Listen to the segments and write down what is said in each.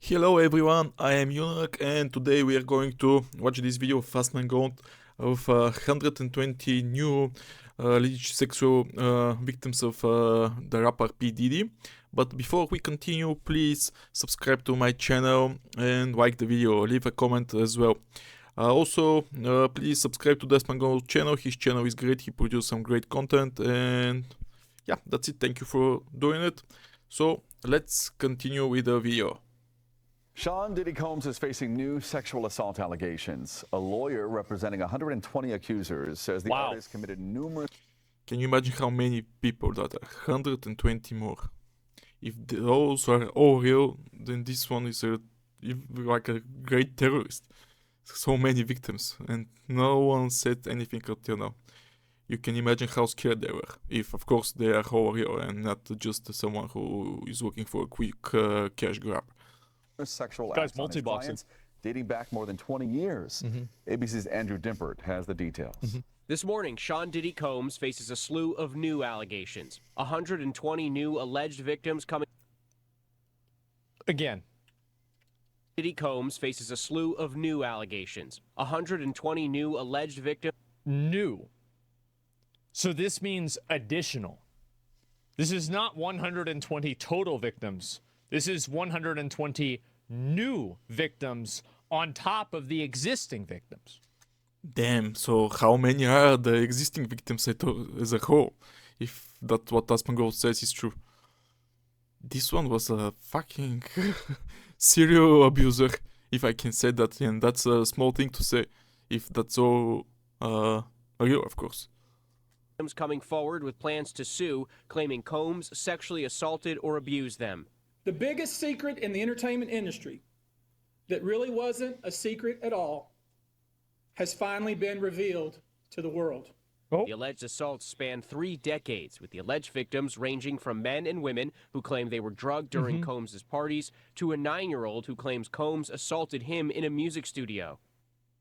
Hello everyone, I am Yunak and today we are going to watch this video of Fast Man Goat of 120 new alleged sexual victims of the rapper P Diddy. But before we continue, please subscribe to my channel and like the video, leave a comment as well. Also, please subscribe to Fast Man Goat channel, his channel is great, he produces some great content, and yeah, that's it, thank you for doing it. So let's continue with the video. Sean Diddy Combs is facing new sexual assault allegations. A lawyer representing 120 accusers says the artist committed numerous... Can you imagine how many people that are? 120 more. If those are all real, then this one is like a great terrorist. So many victims, and no one said anything until now. You can imagine how scared they were, if of course they are all real and not just someone who is looking for a quick cash grab. Sexual acts on his clients dating back more than 20 years. ABC's Andrew Dimpert has the details. This morning, Sean Diddy Combs faces a slew of new allegations. 120 new alleged victims coming... Again. Diddy Combs faces a slew of new allegations. 120 new alleged victims... New. So this means additional. This is not 120 total victims. This is 120 new victims on top of the existing victims. Damn, so how many are the existing victims as a whole? If that's what Aspengold says is true. This one was a fucking serial abuser, if I can say that, and that's a small thing to say, if that's all real, of course. Coming forward with plans to sue, claiming Combs sexually assaulted or abused them. The biggest secret in the entertainment industry that really wasn't a secret at all has finally been revealed to the world. The alleged assaults span 3 decades, with the alleged victims ranging from men and women who claim they were drugged during Combs' parties to a 9-year-old who claims Combs assaulted him in a music studio.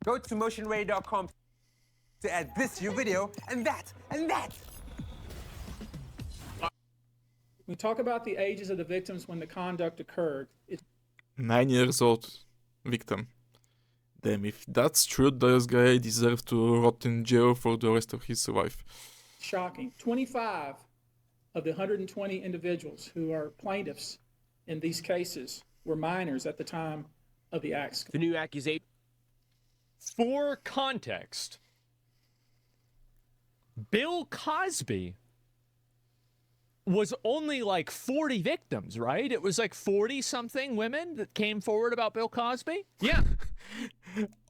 Go to motionready.com to add this to your video and that and that. We talk about the ages of the victims when the conduct occurred. 9 years old victim. Damn, if that's true, this guy deserves to rot in jail for the rest of his life. Shocking. 25 of the 120 individuals who are plaintiffs in these cases were minors at the time of the acts. The new accusation... For context, Bill Cosby was only like 40 victims, right? It was like 40-something women that came forward about Bill Cosby? Yeah.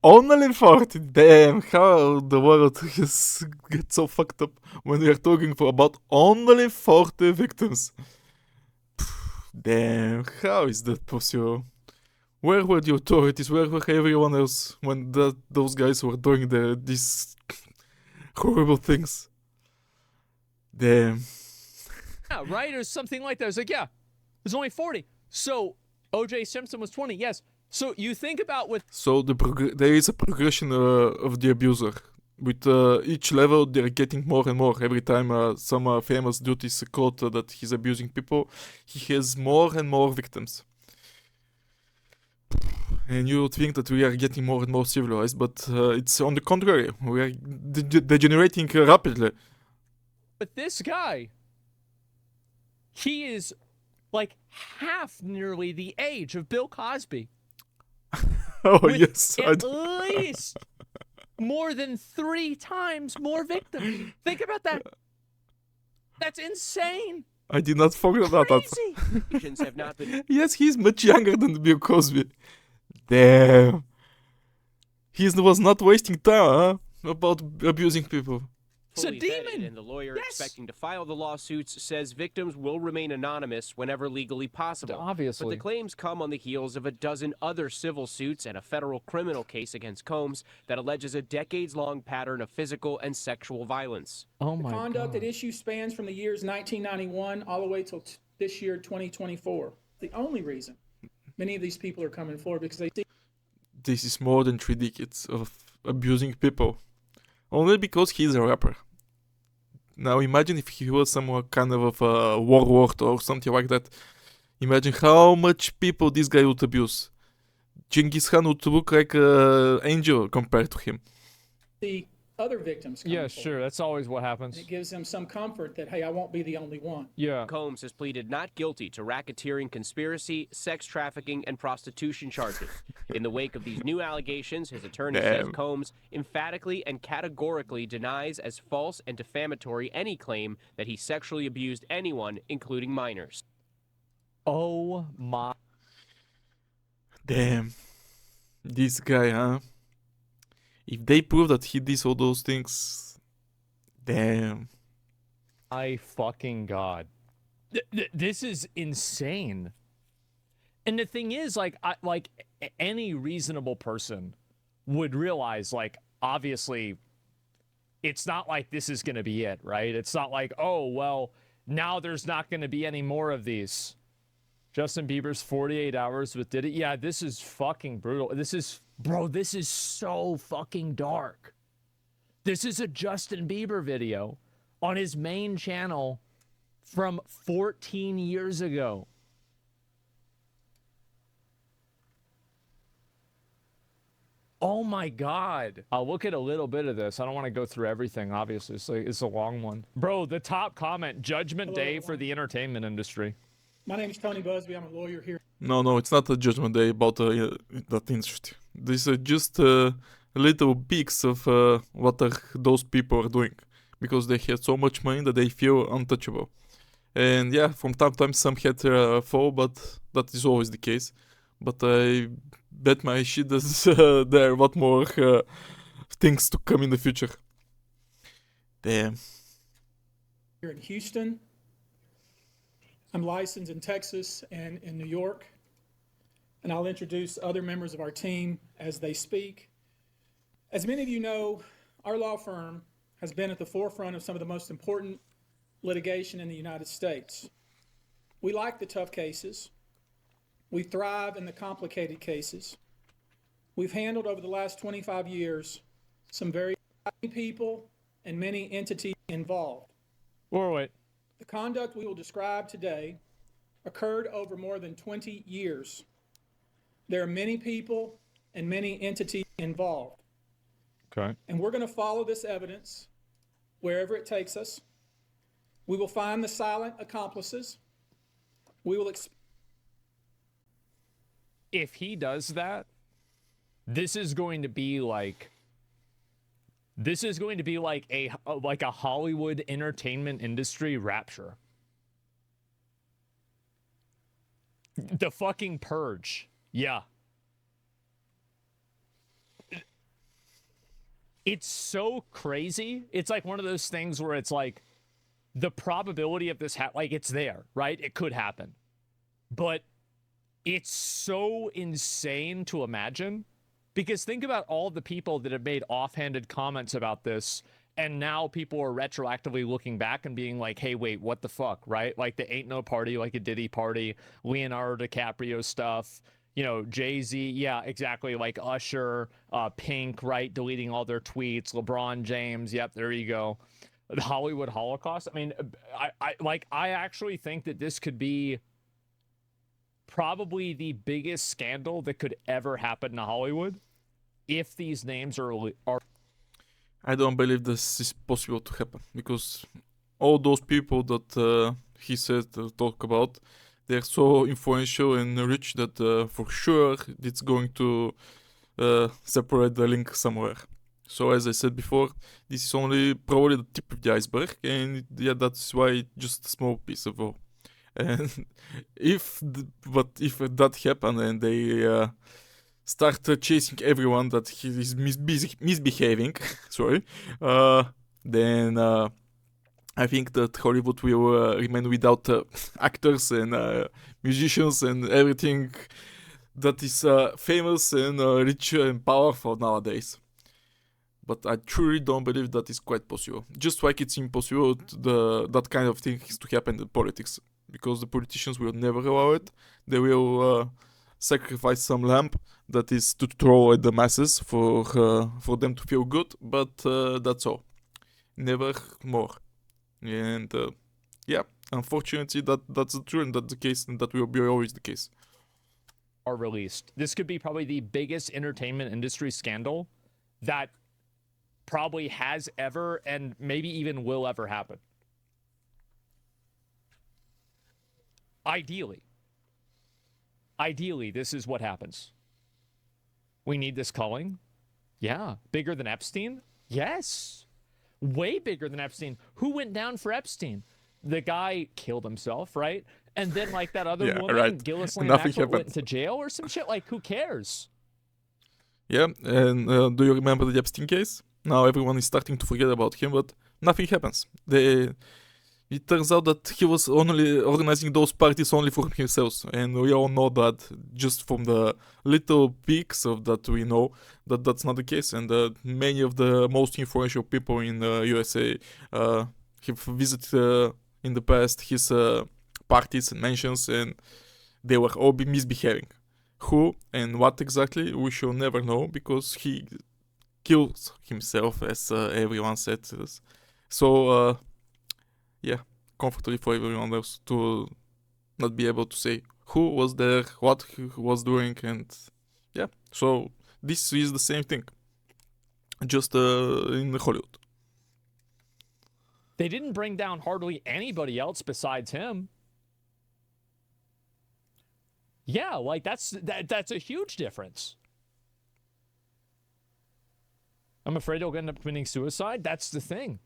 Only 40? Damn, how the world gets so fucked up when we are talking about only 40 victims. Damn, how is that possible? Where were the authorities? Where were everyone else when those guys were doing these horrible things? Damn. Yeah, right? Or something like that. I was like, yeah, there's only 40. So O.J. Simpson was 20, yes. So you think about with... So there is a progression of the abuser. With each level, they're getting more and more. Every time some famous dude is caught that he's abusing people, he has more and more victims. And you would think that we are getting more and more civilized, but it's on the contrary. We are degenerating rapidly. But this guy... He is like half nearly the age of Bill Cosby. Oh, with yes. At least more than 3 times more victims. Think about that. That's insane. I did not forget about Crazy. have not been... Yes, he's much younger than Bill Cosby. Damn. He was not wasting time about abusing people. It's a fully demon. vetted, and the lawyer Yes. expecting to file the lawsuits says victims will remain anonymous whenever legally possible. Obviously. But the claims come on the heels of a dozen other civil suits and a federal criminal case against Combs that alleges a decades-long pattern of physical and sexual violence. Oh The my conduct God. at issue spans from the years 1991 all the way till this year, 2024. The only reason many of these people are coming forward because they see... This is more than 3 decades of abusing people. Only because he's a rapper. Now imagine if he was some kind of a warlord or something like that. Imagine how much people this guy would abuse. Genghis Khan would look like an angel compared to him. The other victims coming Yeah, forward. sure. That's always what happens. It gives them some comfort that, hey, I won't be the only one. Yeah. Combs has pleaded not guilty to racketeering, conspiracy, sex trafficking, and prostitution charges. In the wake of these new allegations, his attorney says Combs emphatically and categorically denies as false and defamatory any claim that he sexually abused anyone, including minors. Oh my. Damn. This guy, huh? If they prove that he did all those things, damn. My fucking God. This is insane. And the thing is, like, any reasonable person would realize, like, obviously, it's not like this is going to be it, right? It's not like, oh, well, now there's not going to be any more of these. Justin Bieber's 48 hours with Diddy. Yeah, this is fucking brutal. This is, bro, this is so fucking dark. This is a Justin Bieber video on his main channel from 14 years ago. Oh my God. I'll look at a little bit of this. I don't want to go through everything, obviously. It's a long one. Bro, the top comment, Judgment Day for the entertainment industry. My name is Tony Busby. I'm a lawyer here. No, it's not a judgment day about that industry. This is just little peaks of what those people are doing. Because they had so much money that they feel untouchable. And yeah, from time to time some had fall, but that is always the case. But I bet my shit that there are a lot more things to come in the future. Damn. Here in Houston. I'm licensed in Texas and in New York. And I'll introduce other members of our team as they speak. As many of you know, our law firm has been at the forefront of some of the most important litigation in the United States. We like the tough cases. We thrive in the complicated cases. We've handled over the last 25 years some very people and many entities involved. Wait. The conduct we will describe today occurred over more than 20 years. There are many people and many entities involved. Okay. And we're going to follow this evidence wherever it takes us. We will find the silent accomplices. We will if he does that, this is going to be like a Hollywood entertainment industry rapture. The fucking Purge. Yeah. It's so crazy. It's like one of those things where it's like the probability of this like it's there, right? It could happen. But it's so insane to imagine, because think about all the people that have made offhanded comments about this, and now people are retroactively looking back and being like, hey, wait, what the fuck, right? Like the Ain't No Party, like a Diddy party, Leonardo DiCaprio stuff, you know, Jay-Z, yeah, exactly, like Usher, Pink, right, deleting all their tweets, LeBron James, yep, there you go. The Hollywood Holocaust. I mean, I actually think that this could be probably the biggest scandal that could ever happen to Hollywood if these names are. I don't believe this is possible to happen, because all those people that he said talk about, they're so influential and rich that for sure it's going to separate the link somewhere. So as I said before, this is only probably the tip of the iceberg, and yeah, that's why just a small piece of all. And if that happen and they start chasing everyone that he is misbehaving, sorry, then I think that Hollywood will remain without actors and musicians and everything that is famous and rich and powerful nowadays. But I truly don't believe that is quite possible. Just like it's impossible that kind of thing is to happen in politics. Because the politicians will never allow it. They will sacrifice some lamb that is to throw at the masses for them to feel good. But that's all. Never more. And yeah, unfortunately, that's the truth, and that's the case, and that will be always the case. Are released. This could be probably the biggest entertainment industry scandal that probably has ever and maybe even will ever happen. Ideally, this is what happens. We need this culling. Yeah. Bigger than Epstein? Yes. Way bigger than Epstein. Who went down for Epstein? The guy killed himself, right? And then, like, that other woman, right. Gillian Nothing Maxwell, went happened. to jail or some shit. Like, who cares? Yeah, and do you remember the Epstein case? Now everyone is starting to forget about him, but nothing happens. It turns out that he was only organizing those parties only for himself, and we all know that just from the little peaks of that we know that that's not the case, and many of the most influential people in USA have visited in the past his parties and mansions, and they were all misbehaving. Who and what exactly, we shall never know, because he kills himself, as everyone said. So, yeah, comfortably for everyone else to not be able to say who was there, what he was doing, and yeah. So this is the same thing, just in Hollywood. They didn't bring down hardly anybody else besides him. Yeah, like that's a huge difference. I'm afraid he'll end up committing suicide. That's the thing.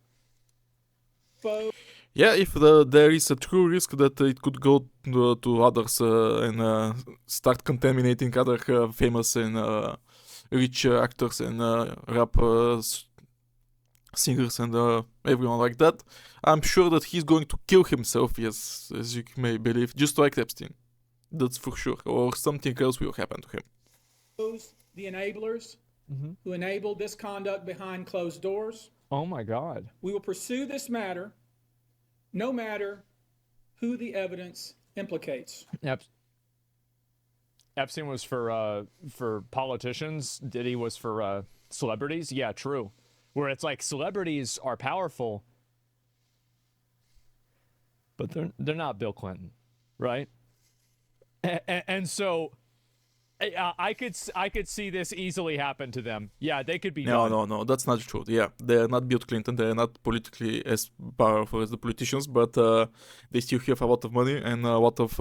Yeah, if there is a true risk that it could go to others and start contaminating other famous and rich actors and rap singers and everyone like that, I'm sure that he's going to kill himself, yes, as you may believe, just like Epstein. That's for sure. Or something else will happen to him. The enablers who enabled this conduct behind closed doors. Oh my God. We will pursue this matter no matter who the evidence implicates. Epstein was for politicians. Diddy was for celebrities. Yeah, true. Where it's like celebrities are powerful, but they're not Bill Clinton, right? And so I could see this easily happen to them. Yeah, they could be done. No, that's not true. Yeah, they're not Bill Clinton. They're not politically as powerful as the politicians, but they still have a lot of money and a lot of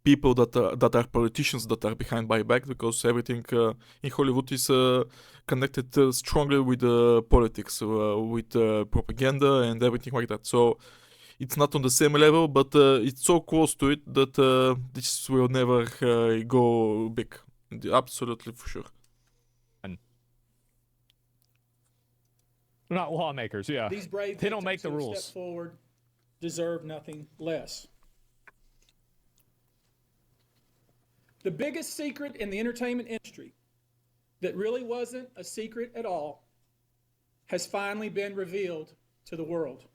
people that are politicians that are behind my back, because everything in Hollywood is connected strongly with politics, with propaganda and everything like that. So it's not on the same level, but it's so close to it that this will never go big. Absolutely, for sure. Not lawmakers, yeah. These brave they don't make the who rules. step forward deserve nothing less. The biggest secret in the entertainment industry that really wasn't a secret at all has finally been revealed to the world.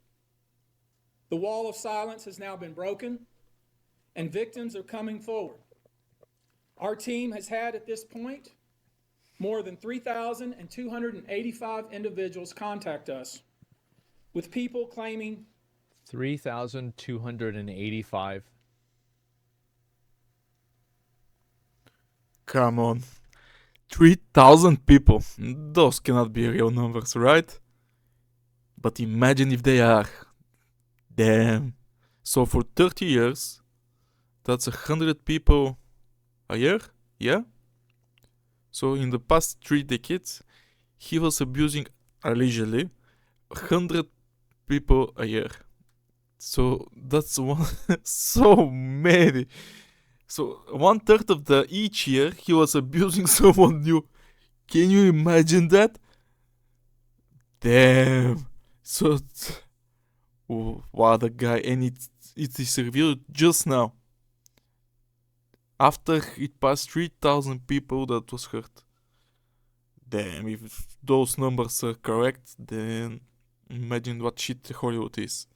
The wall of silence has now been broken, and victims are coming forward. Our team has had, at this point, more than 3,285 individuals contact us, with people claiming 3,285. Come on. 3,000 people. Those cannot be real numbers, right? But imagine if they are. Damn. So for 30 years, that's 100 people a year? Yeah? So in the past 3 decades, he was abusing, allegedly, 100 people a year. So that's one so many. So 1/3 of each year he was abusing someone new. Can you imagine that? Damn. So what a guy, and it is revealed just now. After it passed 3,000 people that was hurt. Damn, if those numbers are correct, then imagine what shit Hollywood is.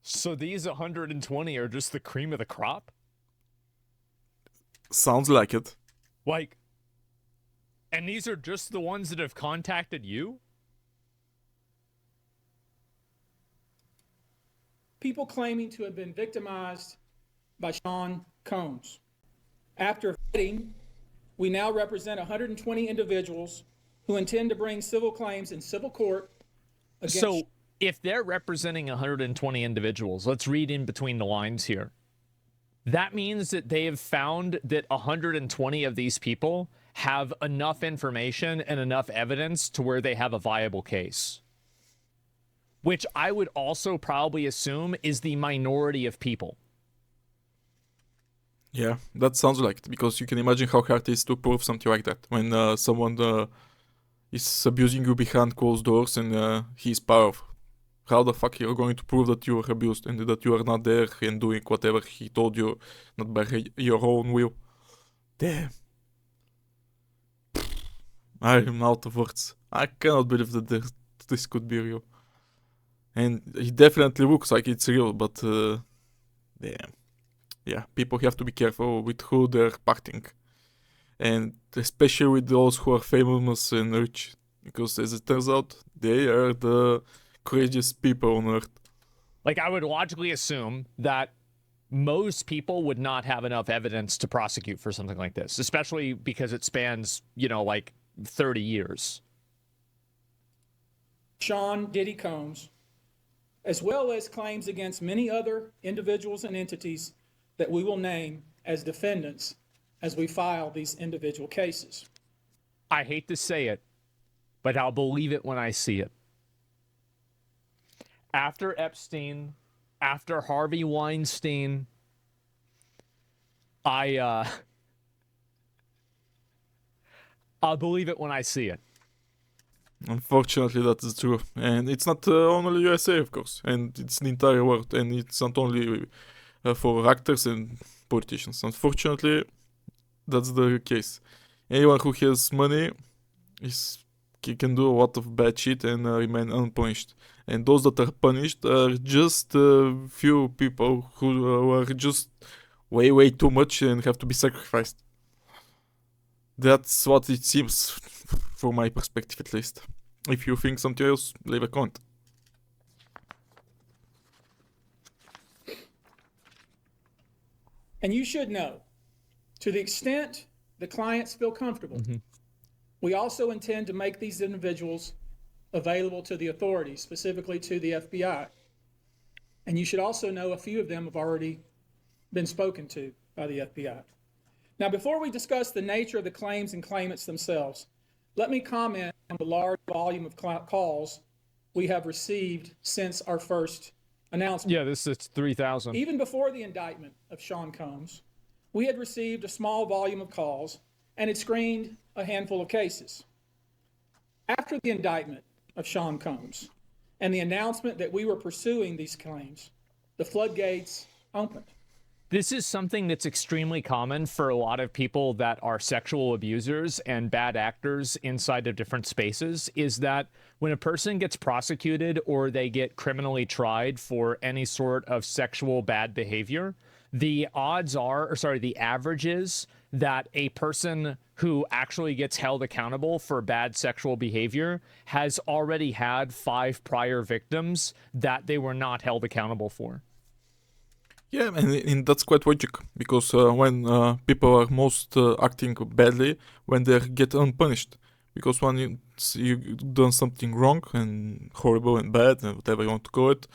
So these 120 are just the cream of the crop? Sounds like it. Like, and these are just the ones that have contacted you? People claiming to have been victimized by Sean Combs. After vetting, we now represent 120 individuals who intend to bring civil claims in civil court against. So if they're representing 120 individuals, let's read in between the lines here. That means that they have found that 120 of these people have enough information and enough evidence to where they have a viable case. Which I would also probably assume is the minority of people. Yeah, that sounds like it, because you can imagine how hard it is to prove something like that when someone is abusing you behind closed doors and he's powerful. How the fuck you're going to prove that you were abused and that you are not there and doing whatever he told you, not by your own will? Damn. I'm out of words. I cannot believe that this could be real. And it definitely looks like it's real, but damn. Yeah, people have to be careful with who they're parting. And especially with those who are famous and rich. Because as it turns out, they are the craziest people on earth. Like, I would logically assume that most people would not have enough evidence to prosecute for something like this, especially because it spans, like 30 years. Sean Diddy Combs, as well as claims against many other individuals and entities that we will name as defendants as we file these individual cases. I hate to say it, but I'll believe it when I see it. After Epstein, after Harvey Weinstein, I'll believe it when I see it. Unfortunately, that is true. And it's not only USA, of course. And it's the entire world. And it's not only for actors and politicians. Unfortunately, that's the case. Anyone who has money can do a lot of bad shit and remain unpunished. And those that are punished are just a few people who are just way too much and have to be sacrificed. That's what it seems, from my perspective at least. If you think something else, leave a comment. And you should know, to the extent the clients feel comfortable, we also intend to make these individuals available to the authorities, specifically to the FBI. And you should also know a few of them have already been spoken to by the FBI. Now, before we discuss the nature of the claims and claimants themselves, let me comment on the large volume of calls we have received since our first announcement. Yeah, this is 3,000. Even before the indictment of Sean Combs, we had received a small volume of calls and had screened a handful of cases. After the indictment of Sean Combs and the announcement that we were pursuing these claims, the floodgates opened. This is something that's extremely common for a lot of people that are sexual abusers and bad actors inside of different spaces, is that when a person gets prosecuted or they get criminally tried for any sort of sexual bad behavior, the average is that a person who actually gets held accountable for bad sexual behavior has already had 5 prior victims that they were not held accountable for. Yeah, and that's quite logic, because when people are most acting badly, when they get unpunished. Because when you've done something wrong and horrible and bad, and whatever you want to call it,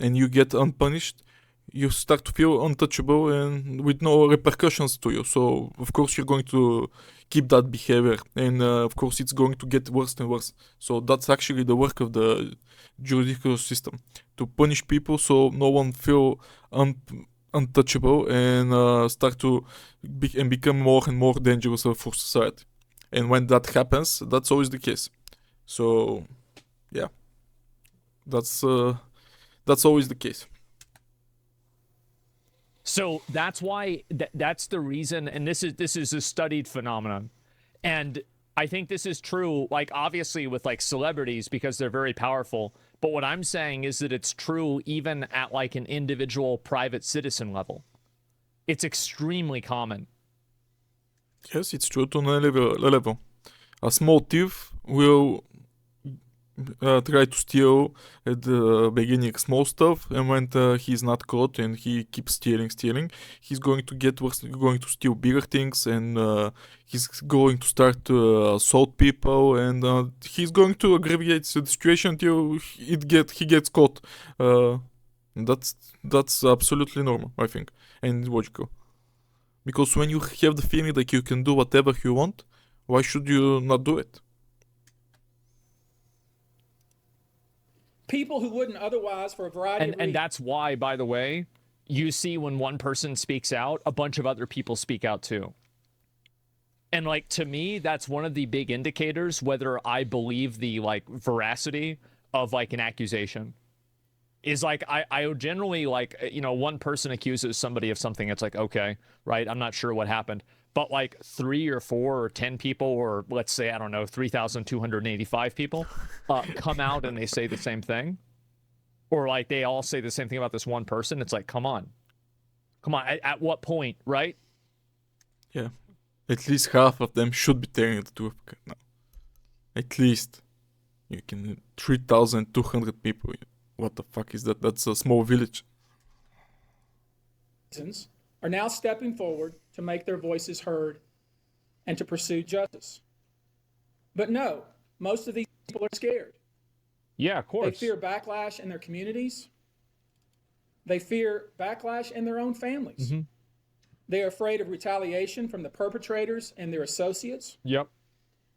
and you get unpunished, you start to feel untouchable and with no repercussions to you. So, of course, you're going to keep that behavior. And, of course, it's going to get worse and worse. So that's actually the work of the judicial system, to punish people so no one feel untouchable and start to become more and more dangerous for society. And when that happens, that's always the case. So, yeah, that's always the case. So that's why that's the reason, and this is a studied phenomenon, and I think this is true, like, obviously with like celebrities because they're very powerful, but what I'm saying is that it's true even at like an individual private citizen level. It's extremely common. Yes, it's true to a level. A small thief will try to steal at the beginning small stuff, and when he's not caught and he keeps stealing, he's going to get worse, going to steal bigger things, and he's going to start to assault people, and he's going to aggravate the situation until he gets caught. That's absolutely normal, I think, and logical. Because when you have the feeling that you can do whatever you want, why should you not do it? People who wouldn't otherwise, for a variety of reasons. And that's why, by the way, you see when one person speaks out, a bunch of other people speak out too. And like, to me, that's one of the big indicators whether I believe the like veracity of like an accusation. Is like, I generally like, you know, one person accuses somebody of something. It's like, okay, right, I'm not sure what happened. But like 3 or 4 or 10 people, or let's say, I don't know, 3,285 people come out and they say the same thing. Or like they all say the same thing about this one person. It's like, come on. At what point, right? Yeah. At least half of them should be telling the truth. No. At least. You can 3,200 people. What the fuck is that? That's a small village. Are now stepping forward to make their voices heard and to pursue justice. But no, most of these people are scared. Yeah, of course. They fear backlash in their communities. They fear backlash in their own families. Mm-hmm. They are afraid of retaliation from the perpetrators and their associates. Yep.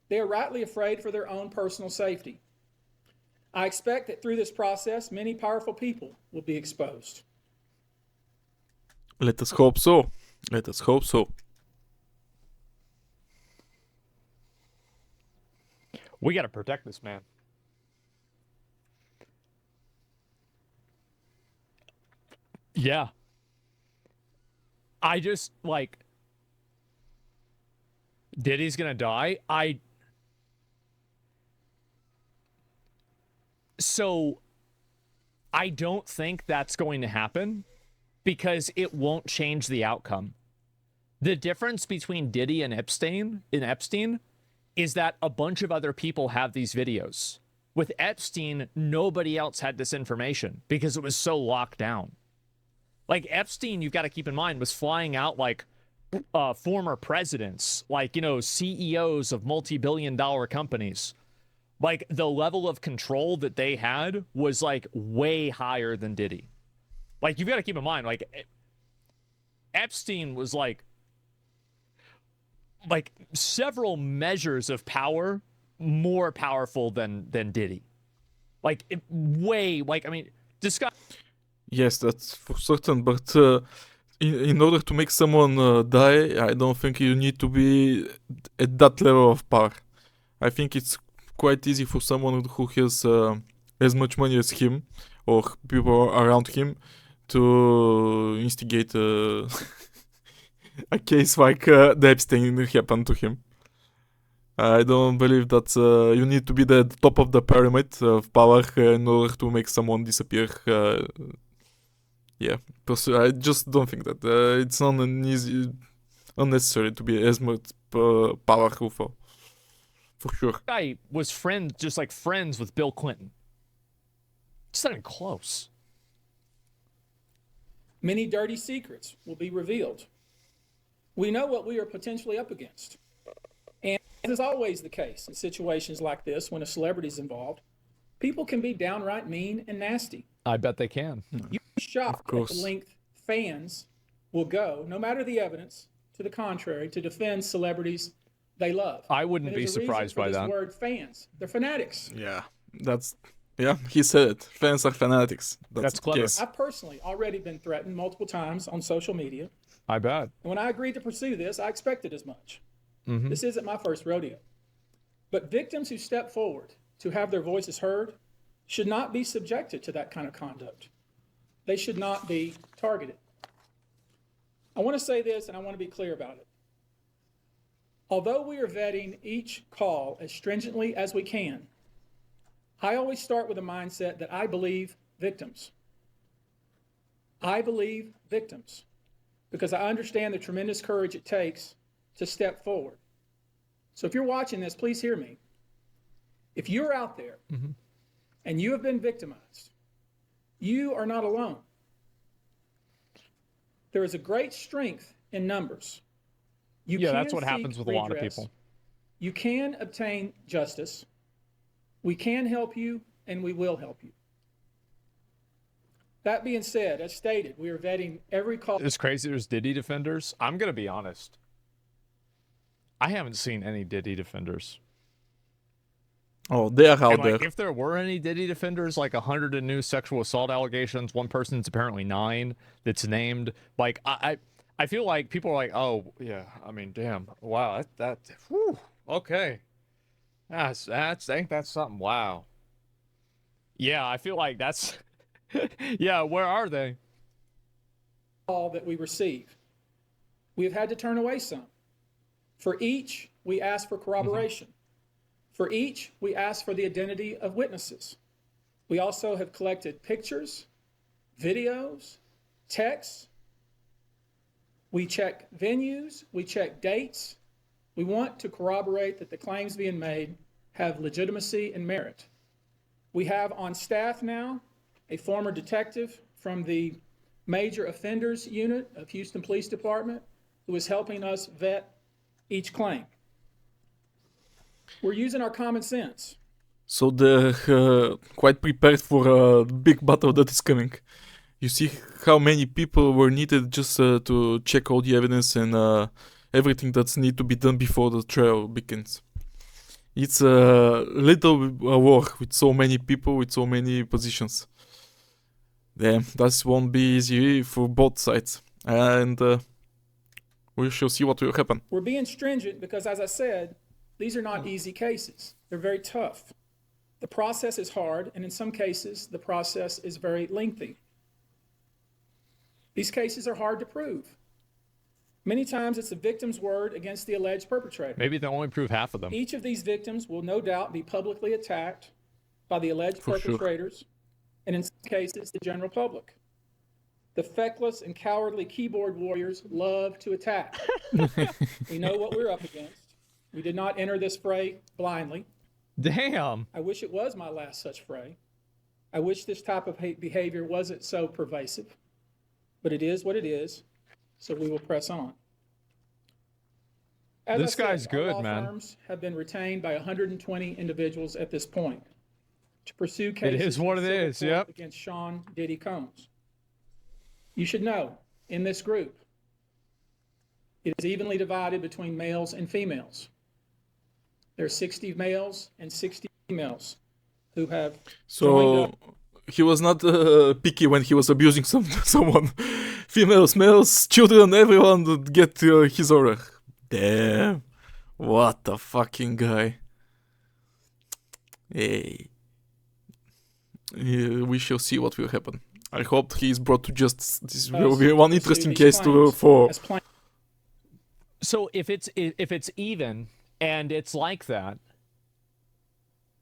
They are rightly afraid for their own personal safety. I expect that through this process, many powerful people will be exposed. Let us hope so. Let us hope so. We got to protect this man. Yeah. I just, like, Diddy's gonna die. So, I don't think that's going to happen because it won't change the outcome. The difference between Diddy and Epstein is that a bunch of other people have these videos. With Epstein, nobody else had this information because it was so locked down. Like, Epstein, you've got to keep in mind, was flying out like former presidents, like, you know, CEOs of multi-billion-dollar companies. Like, the level of control that they had was like way higher than Diddy. Like, you've got to keep in mind, like, Epstein was like several measures of power more powerful than Diddy. Like, way, like, I mean, discuss. Yes, that's for certain, but in order to make someone die, I don't think you need to be at that level of power. I think it's quite easy for someone who has as much money as him or people around him to instigate a case like the Epstein happened to him. I don't believe that you need to be the top of the pyramid of power in order to make someone disappear. Yeah, I just don't think that it's not unnecessary to be as much powerful for sure. Guy was friends with Bill Clinton. It's not even close. Many dirty secrets will be revealed. We know what we are potentially up against. And as is always the case in situations like this, when a celebrity is involved, people can be downright mean and nasty. I bet they can. You'd be shocked at the length fans will go, no matter the evidence, to the contrary, to defend celebrities they love. I wouldn't be surprised by that. Word fans, they're fanatics. Yeah, he said it. Fans are fanatics. That's clever. Yes. I've personally already been threatened multiple times on social media. I bet. And when I agreed to pursue this, I expected as much. Mm-hmm. This isn't my first rodeo. But victims who step forward to have their voices heard should not be subjected to that kind of conduct. They should not be targeted. I want to say this, and I want to be clear about it. Although we are vetting each call as stringently as we can, I always start with a mindset that I believe victims. I believe victims. because I understand the tremendous courage it takes to step forward. So if you're watching this, please hear me. If you're out there and you have been victimized, you are not alone. There is a great strength in numbers. Yeah, that's what happens with a lot of people. You can obtain justice. We can help you, and we will help you. That being said, as stated, we are vetting every call. It's crazy there's Diddy defenders. I'm going to be honest. I haven't seen any Diddy defenders. Oh, they are out there. If there were any Diddy defenders, like 100 new sexual assault allegations, one person's apparently 9 that's named. Like, I feel like people are like, oh, yeah, I mean, damn, wow, whew, okay. Ain't that something? Wow. Yeah, I feel like that's, yeah, where are they? All that we receive. We have had to turn away some. For each, we ask for corroboration. For each, we ask for the identity of witnesses. We also have collected pictures, videos, texts. We check venues, we check dates. We want to corroborate that the claims being made have legitimacy and merit. We have on staff now a former detective from the Major Offenders Unit of Houston Police Department who is helping us vet each claim. We're using our common sense. So they're quite prepared for a big battle that is coming. You see how many people were needed just to check all the evidence and everything that's need to be done before the trial begins. It's a little war with so many people, with so many positions. Damn, that won't be easy for both sides. And we shall see what will happen. We're being stringent because, as I said, these are not easy cases. They're very tough. The process is hard, and in some cases, the process is very lengthy. These cases are hard to prove. Many times it's the victim's word against the alleged perpetrator. Maybe they'll only prove half of them. Each of these victims will no doubt be publicly attacked by the alleged perpetrators, and in some cases, the general public. The feckless and cowardly keyboard warriors love to attack. We know what we're up against. We did not enter this fray blindly. Damn. I wish it was my last such fray. I wish this type of behavior wasn't so pervasive. But it is what it is, so we will press on. As this guy's our good, law man. Firms have been retained by 120 individuals at this point to pursue cases it is what it is, yep. against Sean Diddy Combs. You should know, in this group, it is evenly divided between males and females. There are 60 males and 60 females who have joined up. He was not picky when he was abusing someone. Females, males, children, everyone would get his order. Damn. What a fucking guy. Hey. We shall see what will happen. I hope he is brought to justice. This will be one interesting case to follow. So if it's even and it's like that,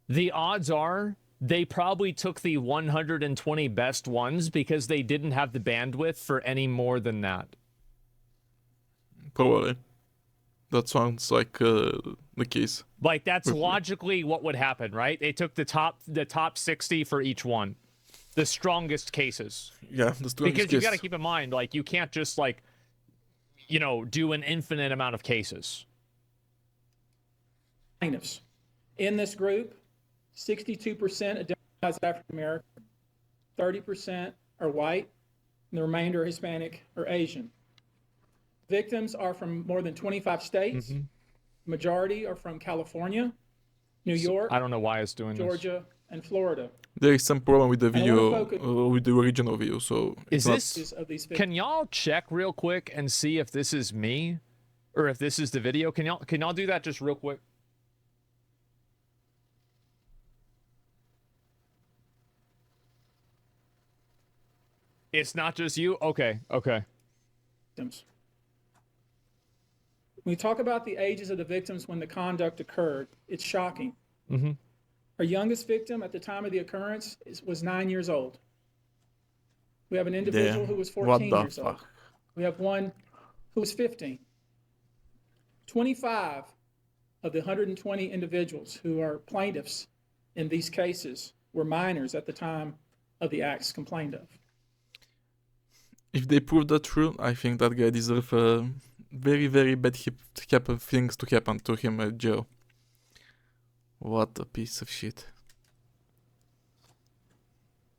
the odds are they probably took the 120 best ones because they didn't have the bandwidth for any more than that. Probably. That sounds like the case. Like that's logically what would happen, right? They took the top 60 for each one. The strongest cases. Yeah, the strongest because you got to keep in mind, like, you can't just, like, you know, do an infinite amount of cases. Plaintiffs. In this group, 62% identify as African American, 30% are white, and the remainder are Hispanic or Asian. Victims are from more than 25 states. Majority are from California, New York, I don't know why it's doing Georgia, and Florida. There is some problem with the video, with the original video, so is this? Can y'all check real quick and see if this is me, or if this is the video? Can y'all do that just real quick? It's not just you? Okay, okay. When we talk about the ages of the victims when the conduct occurred, it's shocking. Our youngest victim at the time of the occurrence was 9 years old. We have an individual who was 14 years old. We have one who was 15. 25 of the 120 individuals who are plaintiffs in these cases were minors at the time of the acts complained of. If they prove that true, I think that guy deserves a very, very bad things to happen to him at jail. What a piece of shit.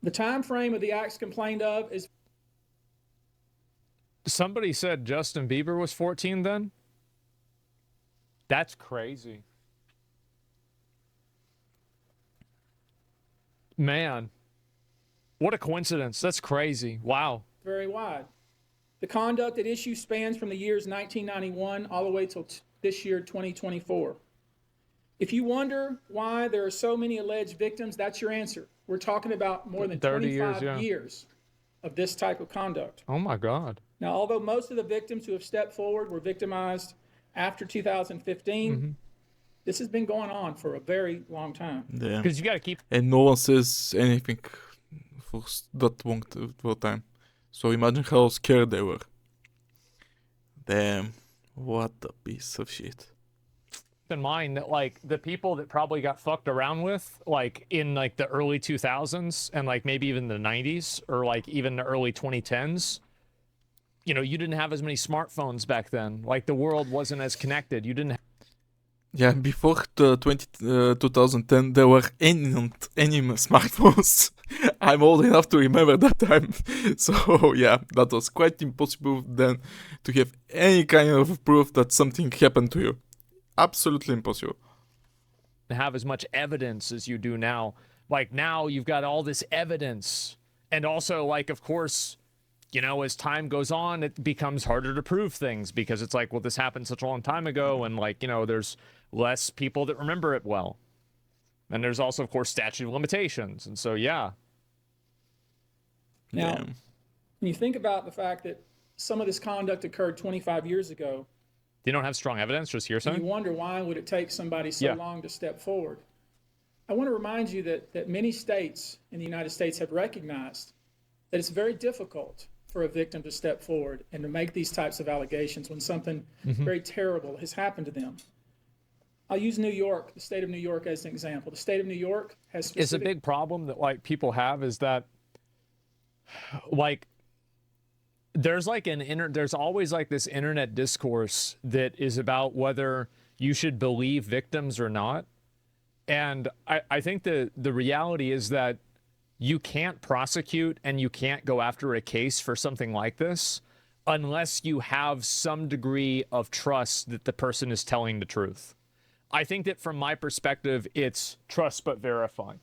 The time frame of the acts complained of is... Somebody said Justin Bieber was 14 then? That's crazy. Man, what a coincidence. That's crazy. Wow. very wide. The conduct at issue spans from the years 1991 all the way till this year, 2024. If you wonder why there are so many alleged victims, that's your answer. We're talking about more than 25 years of this type of conduct. Oh my God. Now, although most of the victims who have stepped forward were victimized after 2015, this has been going on for a very long time. Yeah. Because you got to keep... And no one says anything for that long time. So imagine how scared they were. Damn. What a piece of shit. In mind that like the people that probably got fucked around with like in like the early 2000s and like maybe even the 90s or like even the early 2010s, you know, you didn't have as many smartphones back then. Like the world wasn't as connected. You didn't Yeah, before the 2010 there were any smartphones. I'm old enough to remember that time. So yeah, that was quite impossible then to have any kind of proof that something happened to you. Absolutely impossible. have as much evidence as you do now. Like now you've got all this evidence. And also like, of course, you know, as time goes on, it becomes harder to prove things because it's like, well, this happened such a long time ago. And like, you know, there's less people that remember it well. And there's also, of course, statute of limitations. And so, yeah. Now, when you think about the fact that some of this conduct occurred 25 years ago, you don't have strong evidence, just hearsay? you wonder why would it take somebody so long to step forward. I want to remind you that many states in the United States have recognized that it's very difficult for a victim to step forward and to make these types of allegations when something very terrible has happened to them. I'll use New York, the state of New York, as an example. The state of New York has specific... It's a big problem that like people have is that like there's like there's always like this internet discourse that is about whether you should believe victims or not. And I think the reality is that you can't prosecute and you can't go after a case for something like this unless you have some degree of trust that the person is telling the truth. I think that from my perspective, it's trust but verify.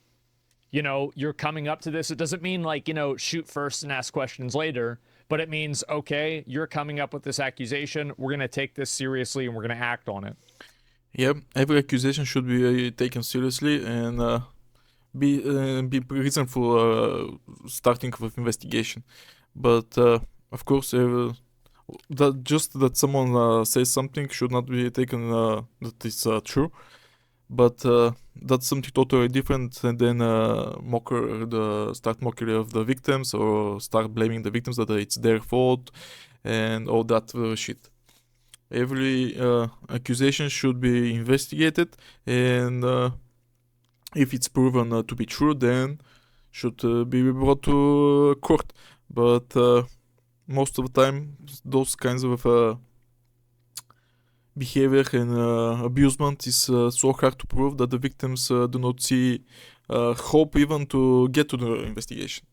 You know, you're coming up to this. It doesn't mean like, you know, shoot first and ask questions later, but it means, okay, you're coming up with this accusation. We're going to take this seriously and we're going to act on it. Yeah, every accusation should be taken seriously and be reason for starting with investigation. But of course, that someone says something should not be taken that is true. But that's something totally different than start mockery of the victims or start blaming the victims that it's their fault and all that shit. Every accusation should be investigated, and if it's proven to be true, then should be brought to court. But most of the time, those kinds of behavior and abusement is so hard to prove that the victims do not see hope even to get to the investigation.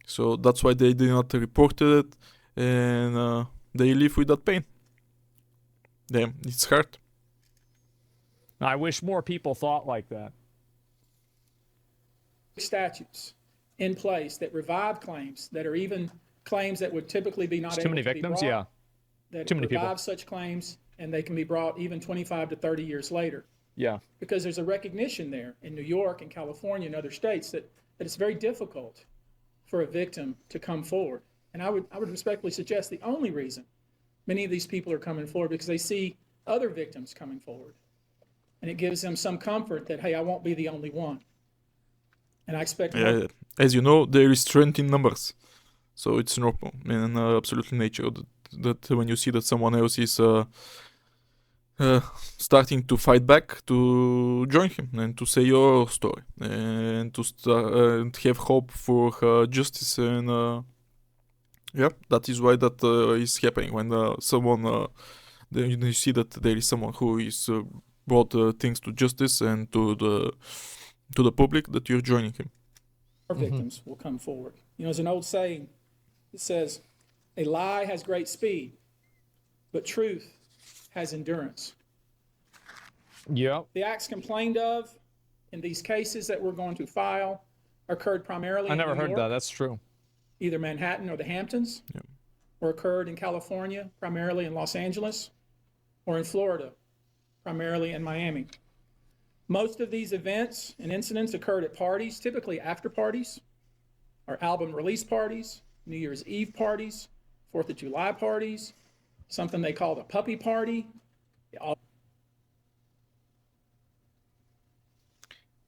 So that's why they did not report it, and they live with that pain. Damn, it's hard. I wish more people thought like that. Statutes in place that revive claims that are even claims that would typically be not able to be brought. Too many victims, yeah. That too many people. Revive such claims and they can be brought even 25 to 30 years later. Yeah. Because there's a recognition there in New York and California and other states that it's very difficult for a victim to come forward. And I would respectfully suggest the only reason many of these people are coming forward because they see other victims coming forward. And it gives them some comfort that, hey, I won't be the only one. And I expect... as you know, there is strength in numbers. So it's normal and absolutely natural that when you see that someone else is starting to fight back, to join him and to say your story and to and have hope for justice. And yeah, that is why that is happening when someone you see that there is someone who is brought things to justice and to the public, that you're joining him. Our victims will come forward. You know, there's an old saying that says, "A lie has great speed, but truth has endurance." Yep. The acts complained of in these cases that we're going to file occurred primarily I in never New heard York, that. That's true. either Manhattan or the Hamptons, or occurred in California, primarily in Los Angeles, or in Florida, primarily in Miami. Most of these events and incidents occurred at parties, typically after parties, or album release parties, New Year's Eve parties, 4th of July parties, something they called a puppy party.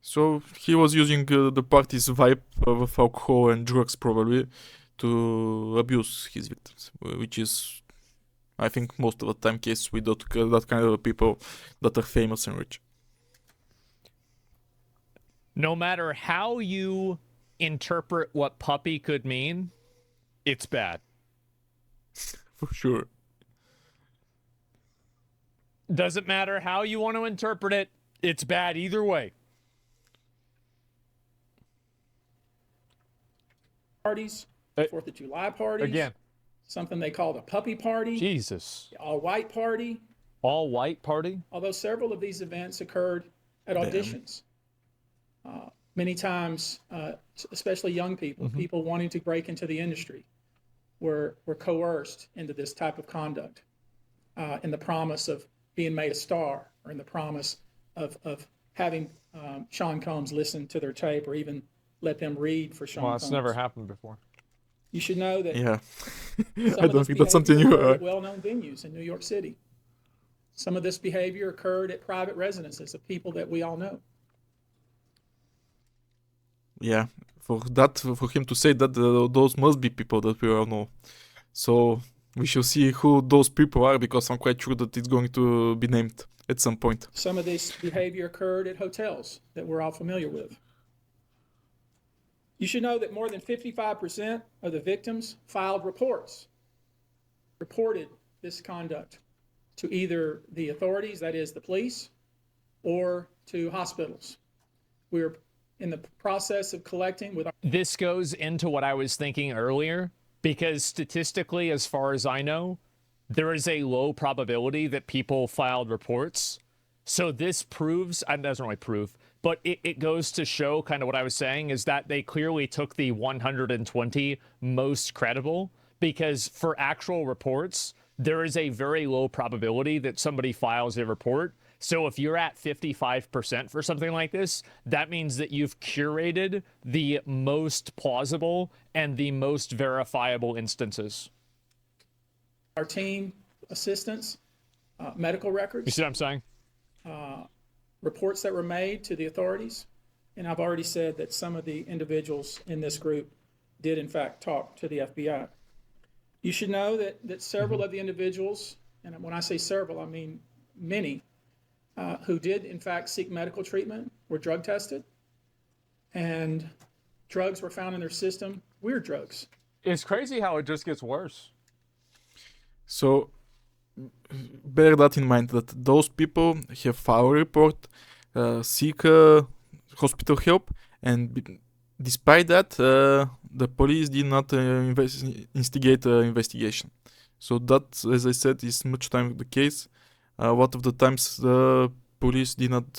So he was using the party's vibe of alcohol and drugs probably to abuse his victims, which is, I think, most of the time case with that kind of people that are famous and rich. No matter how you interpret what puppy could mean, it's bad. For sure. Doesn't matter how you want to interpret it, it's bad either way. Parties, 4th of July parties. Again. Something they called a puppy party. Jesus. The all-white party. All white party? Although several of these events occurred at auditions. Many times, especially young people, people wanting to break into the industry, were coerced into this type of conduct in the promise of being made a star, or in the promise of having Sean Combs listen to their tape, or even let them read for Sean Combs. Well, that's never happened before. You should know that Yeah. some I of don't this think that's something behavior you occurred at well-known venues in New York City. Some of this behavior occurred at private residences of people that we all know. Yeah, for him to say that, those must be people that we all know. So we shall see who those people are, because I'm quite sure that it's going to be named at some point. Some of this behavior occurred at hotels that we're all familiar with. You should know that more than 55% of the victims filed reported this conduct to either the authorities, that is the police, or to hospitals. We're in the process of collecting with our... This goes into what I was thinking earlier, because statistically, as far as I know, there is a low probability that people filed reports. So this proves, it doesn't really prove, but it goes to show kind of what I was saying, is that they clearly took the 120 most credible, because for actual reports, there is a very low probability that somebody files a report. So if you're at 55% for something like this, that means that you've curated the most plausible and the most verifiable instances. Our team assistants, medical records. You see what I'm saying? Reports that were made to the authorities. And I've already said that some of the individuals in this group did in fact talk to the FBI. You should know that several of the individuals, and when I say several, I mean many, who did in fact seek medical treatment were drug tested, and drugs were found in their system, weird drugs. It's crazy how it just gets worse. So bear that in mind, that those people have filed a report, seek hospital help, and despite that, the police did not instigate an investigation. So that, as I said, is much time the case. A lot of the times the police did not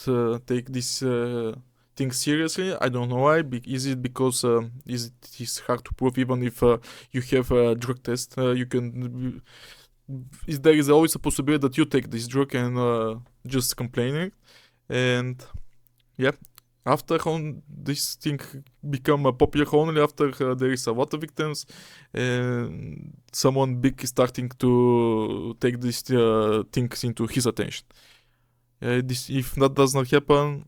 take this thing seriously. I don't know why. Is it because it's hard to prove? Even if you have a drug test, you can. There is always a possibility that you take this drug and just complaining. And yeah, after this thing become popular only after there is a lot of victims, and someone big is starting to take these things into his attention. If that does not happen,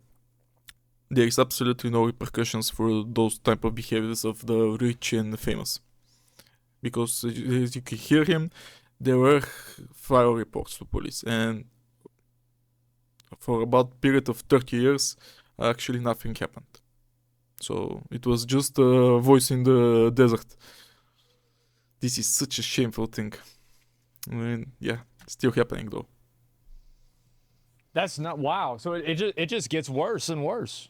there is absolutely no repercussions for those type of behaviors of the rich and the famous. because as you can hear him, there were fire reports to police, and for about period of 30 years, actually nothing happened. So it was just a voice in the desert. This is such a shameful thing. I mean, yeah, still happening though. That's not wow. So it just gets worse and worse.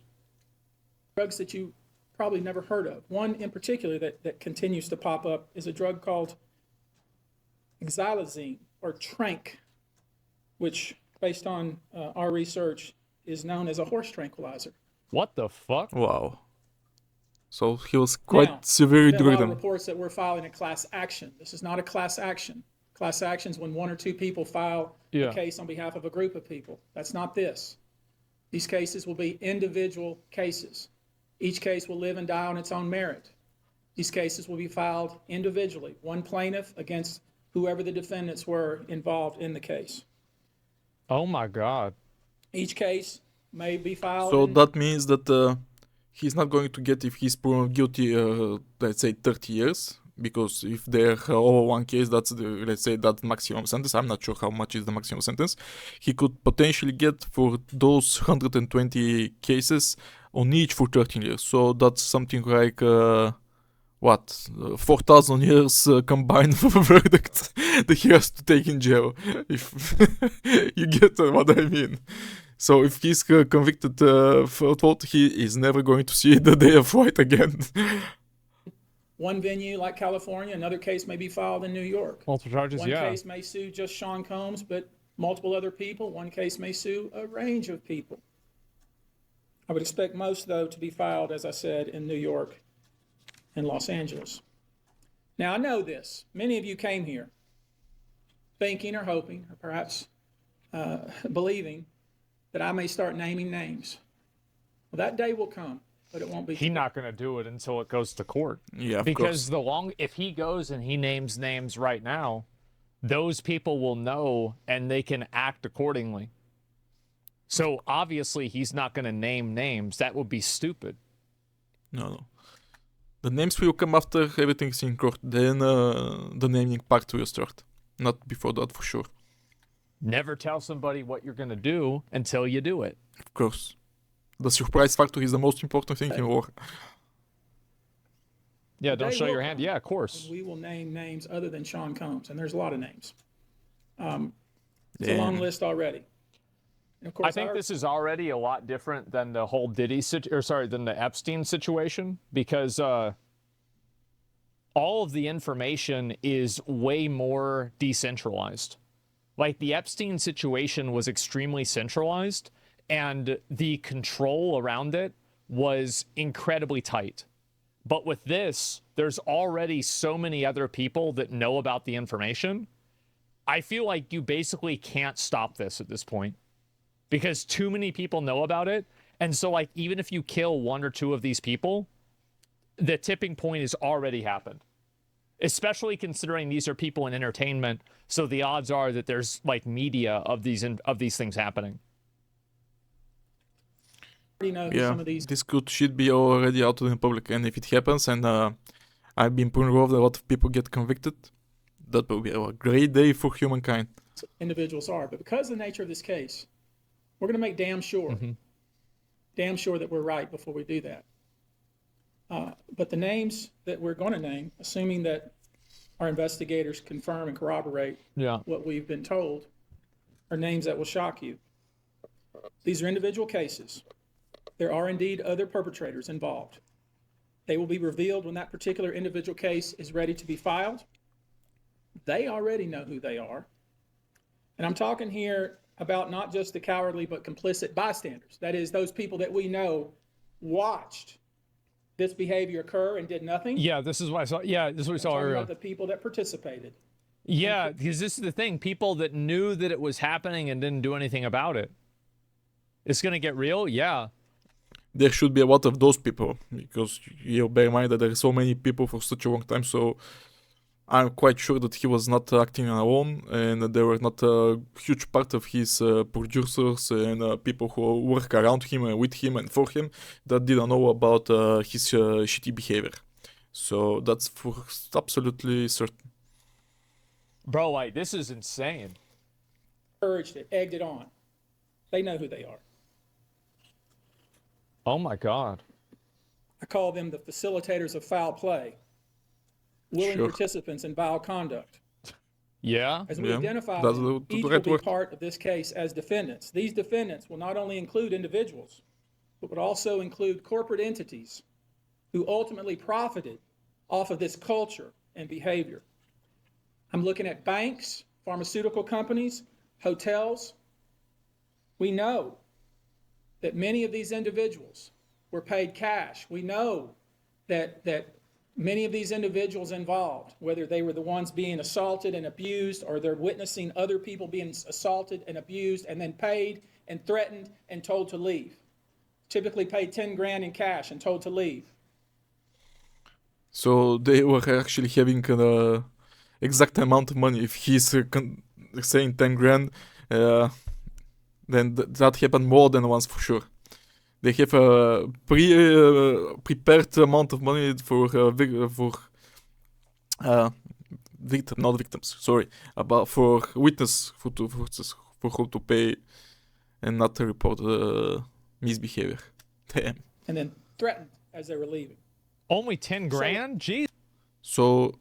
Drugs that you probably never heard of. One in particular that continues to pop up is a drug called xylazine or trank, which based on our research is known as a horse tranquilizer. What the fuck? Wow. So he was quite Now, severely there are a lot of driven. reports that we're filing a class action. This is not a class action. Class action is when one or two people file Yeah. a case on behalf of a group of people. That's not this. These cases will be individual cases. Each case will live and die on its own merit. These cases will be filed individually, one plaintiff against whoever the defendants were involved in the case. Oh my God. Each case may be filed. So that means that he's not going to get, if he's proven guilty, let's say 30 years. Because if they're all one case, that's let's say that maximum sentence. I'm not sure how much is the maximum sentence. He could potentially get for those 120 cases on each for 13 years. So that's something like 4,000 years combined verdict that he has to take in jail. If you get what I mean. So if he's convicted for fault, he is never going to see the day of light again. One venue like California, another case may be filed in New York. Multiple charges, One yeah. case may sue just Sean Combs, but multiple other people. One case may sue a range of people. I would expect most, though, to be filed, as I said, in New York and Los Angeles. Now, I know this. Many of you came here thinking or hoping, or perhaps believing, that I may start naming names. Well, that day will come, but it won't be. He's not going to do it until it goes to court. Yeah, of Because course. if he goes and he names names right now, those people will know and they can act accordingly. So obviously he's not going to name names. That would be stupid. No. The names will come after everything's in court. Then the naming part will start. Not before that, for sure. Never tell somebody what you're going to do until you do it. Of course. The surprise factor is the most important thing in war. Yeah, don't They show will your hand. come, Yeah, of course. and we will name names other than Sean Combs, and there's a lot of names. It's a long Damn. list already. And of course, I think this is already a lot different than the whole than the Epstein situation, because all of the information is way more decentralized. Like the Epstein situation was extremely centralized, and the control around it was incredibly tight. But with this, there's already so many other people that know about the information. I feel like you basically can't stop this at this point because too many people know about it. And so, like, even if you kill one or two of these people, the tipping point has already happened, especially considering these are people in entertainment. So the odds are that there's like media of these things happening. already know who Yeah, some of these. this should be already out in the public. And if it happens, and I've been involved, a lot of people get convicted, that will be a great day for humankind. Individuals are. But because of the nature of this case, we're going to make damn sure that we're right before we do that. But the names that we're going to name, assuming that our investigators confirm and corroborate Yeah. what we've been told, are names that will shock you. These are individual cases. There are indeed other perpetrators involved. They will be revealed when that particular individual case is ready to be filed. They already know who they are. And I'm talking here about not just the cowardly but complicit bystanders. That is, those people that we know watched this behavior occur and did nothing. Yeah, this is what I saw. Yeah, this is what we I'm saw talking earlier. about the people that participated. Yeah, because this is the thing. People that knew that it was happening and didn't do anything about it. It's going to get real? Yeah. There should be a lot of those people, because you bear in mind that there are so many people for such a long time, so I'm quite sure that he was not acting alone, and there were not a huge part of his producers and people who work around him and with him and for him that didn't know about his shitty behavior. So that's for absolutely certain. Bro, like, this is insane. Encouraged it, egged it on. They know who they are. Oh my God. I call them the facilitators of foul play, willing Sure. participants in vile conduct. Yeah? As we Yeah, identify that's them, the each right will be word. part of this case as defendants. These defendants will not only include individuals, but would also include corporate entities who ultimately profited off of this culture and behavior. I'm looking at banks, pharmaceutical companies, hotels. We know that many of these individuals were paid cash. We know that many of these individuals involved, whether they were the ones being assaulted and abused or they're witnessing other people being assaulted and abused and then paid and threatened and told to leave. Typically paid 10 grand in cash and told to leave. So they were actually having an exact amount of money. If he's saying 10 grand, then that happened more than once for sure. They have a prepared amount of money for not victims, sorry, about for witness for who to pay and not to report misbehavior. Damn. And then threatened as they were leaving. Only 10 grand? Jeez. So,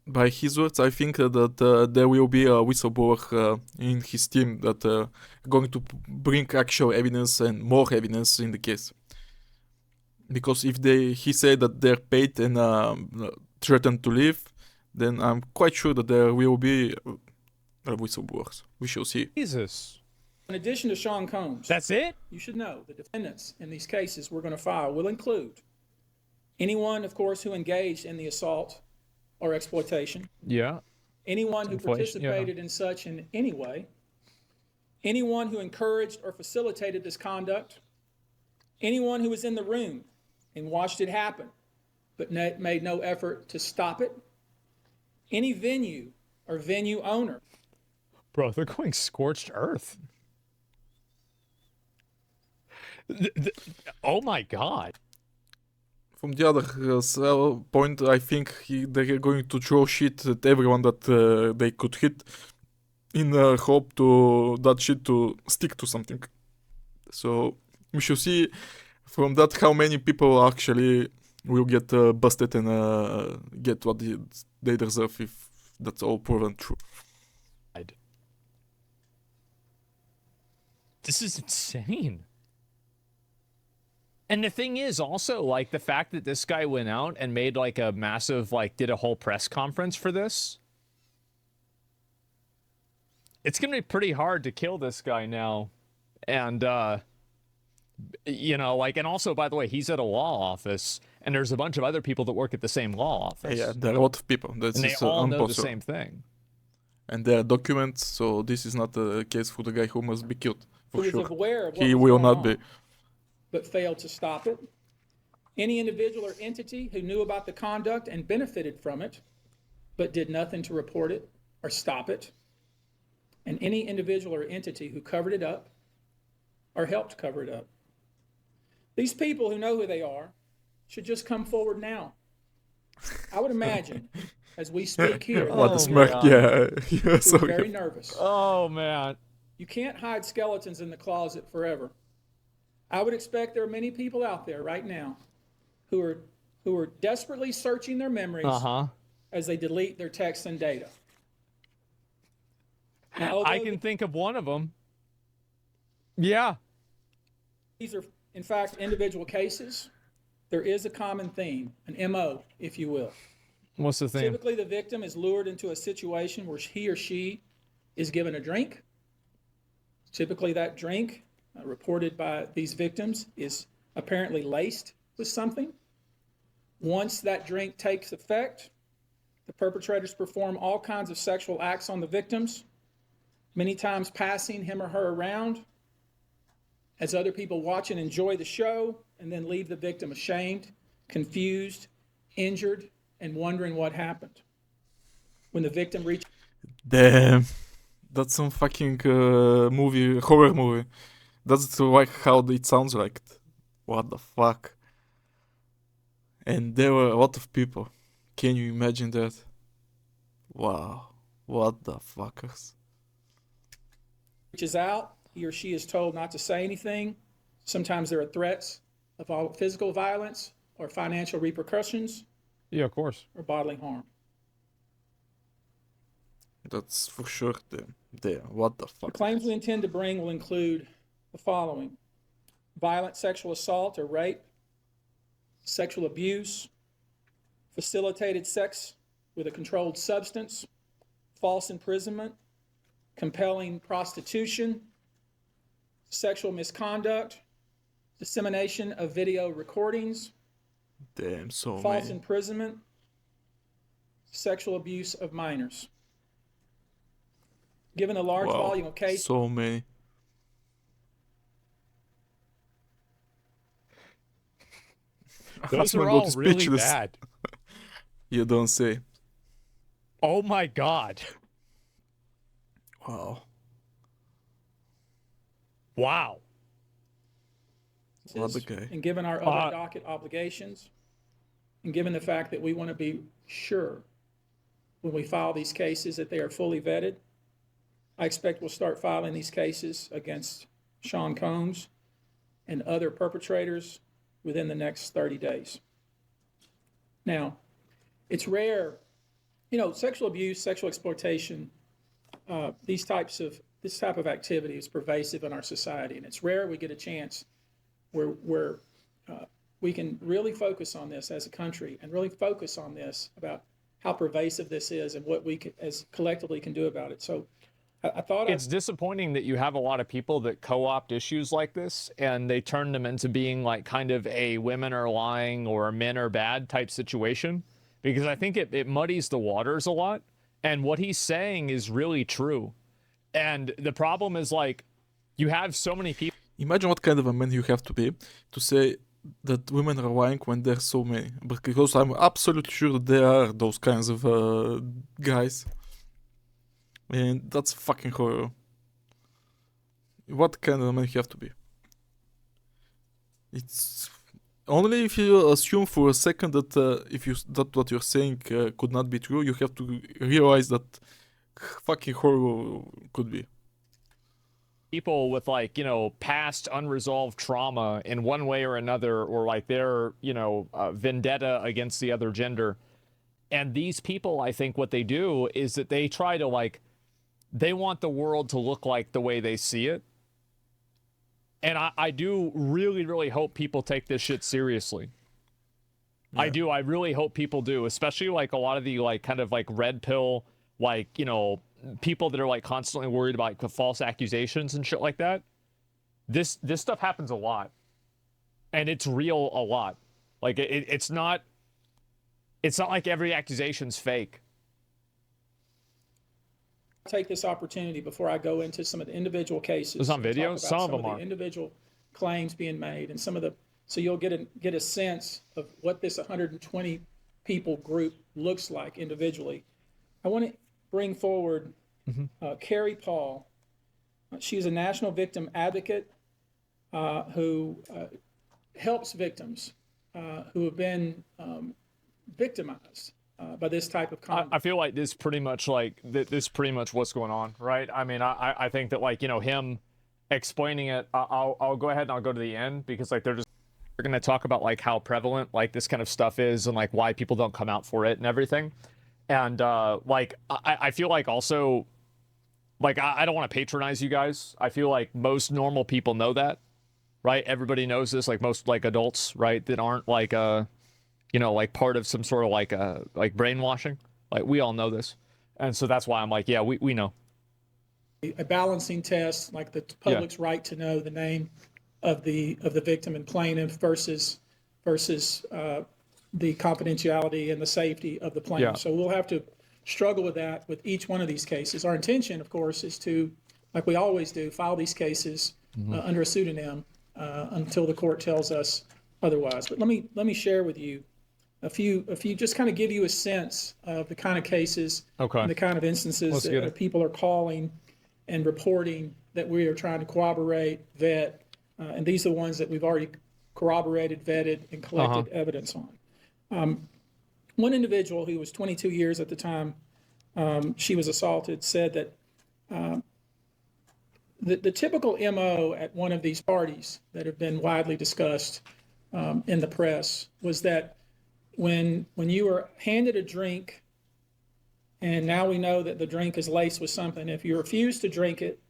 by his words, I think that there will be a whistleblower in his team that going to bring actual evidence and more evidence in the case. Because if he said that they're paid and threatened to leave, then I'm quite sure that there will be whistleblowers. We shall see. Jesus. In addition to Sean Combs, That's it? you should know the defendants in these cases we're going to file will include anyone, of course, who engaged in the assault or exploitation, Yeah. anyone who Inflation, yeah. participated in such in any way, anyone who encouraged or facilitated this conduct, anyone who was in the room and watched it happen but made no effort to stop it, any venue or venue owner. Bro, they're going scorched earth. Oh my God. From the other point, I think they're going to throw shit at everyone that they could hit in hope to that shit to stick to something. So we shall see from that how many people actually will get busted and get what they deserve if that's all proven true. This is insane. And the thing is also, like, the fact that this guy went out and made, like, a massive, like, did a whole press conference for this. It's going to be pretty hard to kill this guy now. And, you know, like, and also, by the way, he's at a law office, and there's a bunch of other people that work at the same law office. Yeah, there are a lot of people. This and they is all know the impossible. same thing. And there are documents, so this is not a case for the guy who must be killed. For Who sure. was aware of what He was will going not on, be. but failed to stop it. Any individual or entity who knew about the conduct and benefited from it, but did nothing to report it or stop it. And any individual or entity who covered it up or helped cover it up. These people who know who they are should just come forward now. I would imagine, as we speak here, What a smirk, God. yeah. Yeah, they're sorry. very nervous. Oh, man. You can't hide skeletons in the closet forever. I would expect there are many people out there right now who are desperately searching their memories as they delete their texts and data. Now, I can think of one of them. Yeah. these are, in fact, individual cases. There is a common theme, an MO, if you will. What's the thing? Typically, the victim is lured into a situation where he or she is given a drink. Typically, that drink, reported by these victims, is apparently laced with something. Once that drink takes effect, the perpetrators perform all kinds of sexual acts on the victims, many times passing him or her around as other people watch and enjoy the show, and then leave the victim ashamed, confused, injured, and wondering what happened. When the victim reaches Damn. That's some fucking horror movie. That's like how it sounds like. What the fuck? And there were a lot of people. Can you imagine that? Wow. What the fuckers? Reaches out, he or she is told not to say anything. Sometimes there are threats of all physical violence or financial repercussions Yeah, of course. or bodily harm. That's for sure. Damn. What the The fuck? claims we intend to bring will include the following: violent sexual assault or rape, sexual abuse, facilitated sex with a controlled substance, false imprisonment, compelling prostitution, sexual misconduct, dissemination of video recordings, Damn, so false many. imprisonment, sexual abuse of minors. Given the large Wow. volume of cases, So many. Those Hasman are got all really speechless. bad. You don't say. Oh my God. Wow. Wow. What the guy? and given our other docket obligations, and given the fact that we want to be sure when we file these cases that they are fully vetted, I expect we'll start filing these cases against Sean Combs and other perpetrators within the next 30 days. Now, it's rare, sexual abuse, sexual exploitation, this type of activity is pervasive in our society, and it's rare we get a chance where we can really focus on this as a country and really focus on this about how pervasive this is and what we can, as collectively can do about it. So I thought it's disappointing that you have a lot of people that co-opt issues like this and they turn them into being like kind of a women are lying or men are bad type situation, because I think it muddies the waters a lot. And what he's saying is really true. And the problem is, like, you have so many people. Imagine what kind of a man you have to be to say that women are lying when there's so many. Because I'm absolutely sure that there are those kinds of guys. And that's fucking horror. What kind of a man you have to be? It's only if you assume for a second that that what you're saying could not be true, you have to realize that fucking horror could be. People with, like, past unresolved trauma in one way or another, or like their, vendetta against the other gender. And these people, I think what they do is that they try to, like, they want the world to look like the way they see it. And I do really, really hope people take this shit seriously. Yeah. I do. I really hope people do, especially like a lot of the like kind of like red pill, like, people that are like constantly worried about like, false accusations and shit like that. This stuff happens a lot, and it's real a lot. Like it's not like every accusation's fake. Take this opportunity before I go into some of the individual cases. It's on video. Some of them are individual claims being made, and so you'll get a sense of what this 120 people group looks like individually. I want to bring forward Carrie Paul. She is a national victim advocate who helps victims who have been victimized by this type of conduct. I feel like this pretty much what's going on, right? I mean, I think that, like, him explaining it, I'll go ahead and I'll go to the end, because like they're going to talk about like how prevalent like this kind of stuff is and like why people don't come out for it and everything. And like I feel like also, like, I don't want to patronize you guys. I feel like most normal people know that, right? Everybody knows this, like most like adults, right? That aren't like like part of some sort of like brainwashing. Like, we all know this. And so that's why I'm like, yeah, we know. A balancing test, like the public's right to know the name of the victim and plaintiff versus the confidentiality and the safety of the plaintiff. Yeah. So we'll have to struggle with that with each one of these cases. Our intention, of course, is to, like we always do, file these cases under a pseudonym until the court tells us otherwise. But let me share with you a few, just kind of give you a sense of the kind of cases and the kind of instances that people are calling and reporting that we are trying to corroborate, vet, and these are the ones that we've already corroborated, vetted, and collected evidence on. one individual who was 22 years at the time she was assaulted said that the typical MO at one of these parties that have been widely discussed in the press was that when you were handed a drink, and now we know that the drink is laced with something, if you refused to drink it,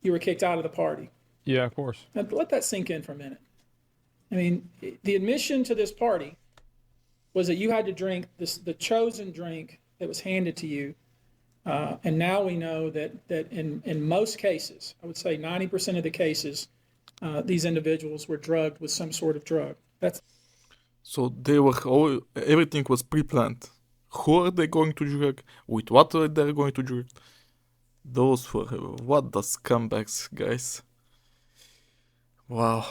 you were kicked out of the party. Yeah, of course. Now, let that sink in for a minute. I mean, the admission to this party was that you had to drink the chosen drink that was handed to you. And now we know that in most cases, I would say 90% of the cases, these individuals were drugged with some sort of drug. So they were everything was pre-planned. Who are they going to drug? With what are they going to drug? Those were what the scumbags, guys. Wow,